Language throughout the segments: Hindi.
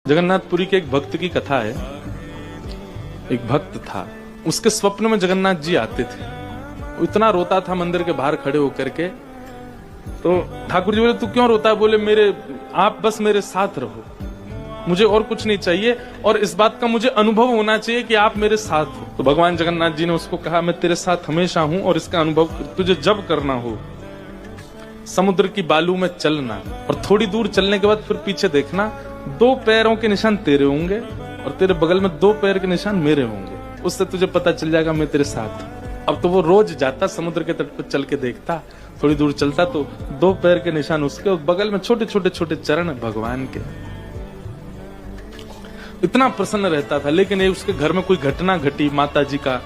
जगन्नाथपुरी के एक भक्त की कथा है। एक भक्त था, उसके स्वप्न में जगन्नाथ जी आते थे। वो इतना रोता था मंदिर के बाहर खड़े होकर के। तो ठाकुर जी बोले, तू क्यों रोता है? बोले, आप बस मेरे साथ रहो, मुझे और कुछ नहीं चाहिए, और इस बात का मुझे अनुभव होना चाहिए कि आप मेरे साथ हो। तो भगवान जगन्नाथ जी ने उसको कहा, मैं तेरे साथ हमेशा हूं, और इसका अनुभव तुझे जब करना हो समुद्र की बालू में चलना, और थोड़ी दूर चलने के बाद फिर पीछे देखना, 2 पैरों के निशान तेरे होंगे और तेरे बगल में 2 पैर के निशान मेरे होंगे। उससे तुझे पता चल जाएगा मैं तेरे साथ हूं। अब तो वो रोज जाता, समुद्र के तट पर चल के देखता, थोड़ी दूर चलता तो 2 पैर के निशान उसके और बगल में छोटे छोटे छोटे चरण भगवान के। इतना प्रसन्न रहता था। लेकिन ये उसके घर में कोई घटना घटी, माता जी का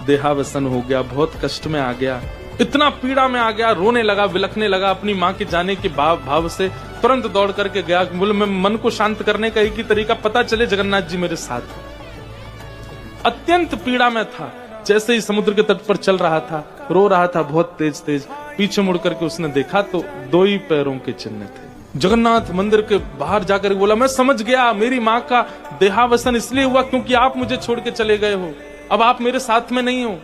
देहावसन हो गया, बहुत कष्ट में आ गया, इतना पीड़ा में आ गया, रोने लगा, बिलखने लगा। अपनी माँ के जाने के भाव से तुरंत दौड़ करके गया। बोले, मैं मन को शांत करने का एक ही तरीका, पता चले जगन्नाथ जी मेरे साथ। अत्यंत पीड़ा में था। जैसे ही समुद्र के तट पर चल रहा था, रो रहा था बहुत तेज तेज। पीछे मुड़ करके उसने देखा तो 2 ही पैरों के चिन्ह थे। जगन्नाथ मंदिर के बाहर जाकर बोला, मैं समझ गया, मेरी माँ का देहावसन इसलिए हुआ क्योंकि आप मुझे छोड़ के चले गए हो। अब आप मेरे साथ में नहीं हो।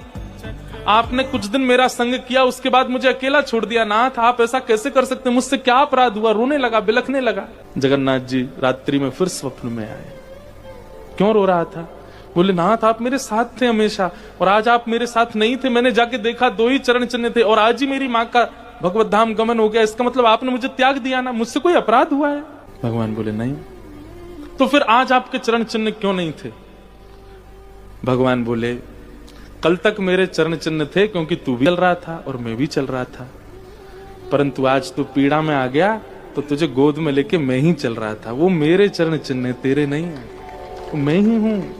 आपने कुछ दिन मेरा संग किया, उसके बाद मुझे अकेला छोड़ दिया। नाथ, आप ऐसा कैसे कर सकते? मुझसे क्या अपराध हुआ? रोने लगा, बिलखने लगा। जगन्नाथ जी रात्रि में फिर स्वप्न में आए। क्यों रो रहा था? बोले, नाथ, आप मेरे साथ थे हमेशा, और आज आप मेरे साथ नहीं थे। मैंने जाके देखा 2 ही चरण चिन्ह थे, और आज ही मेरी माँ का भगवत धाम गमन हो गया। इसका मतलब आपने मुझे त्याग दिया ना? मुझसे कोई अपराध हुआ है? भगवान बोले, नहीं। तो फिर आज आपके चरण चिन्ह क्यों नहीं थे? भगवान बोले, कल तक मेरे चरण चिन्ह थे क्योंकि तू भी चल रहा था और मैं भी चल रहा था, परंतु आज तू पीड़ा में आ गया तो तुझे गोद में लेके मैं ही चल रहा था। वो मेरे चरण चिन्ह तेरे नहीं, मैं ही हूं।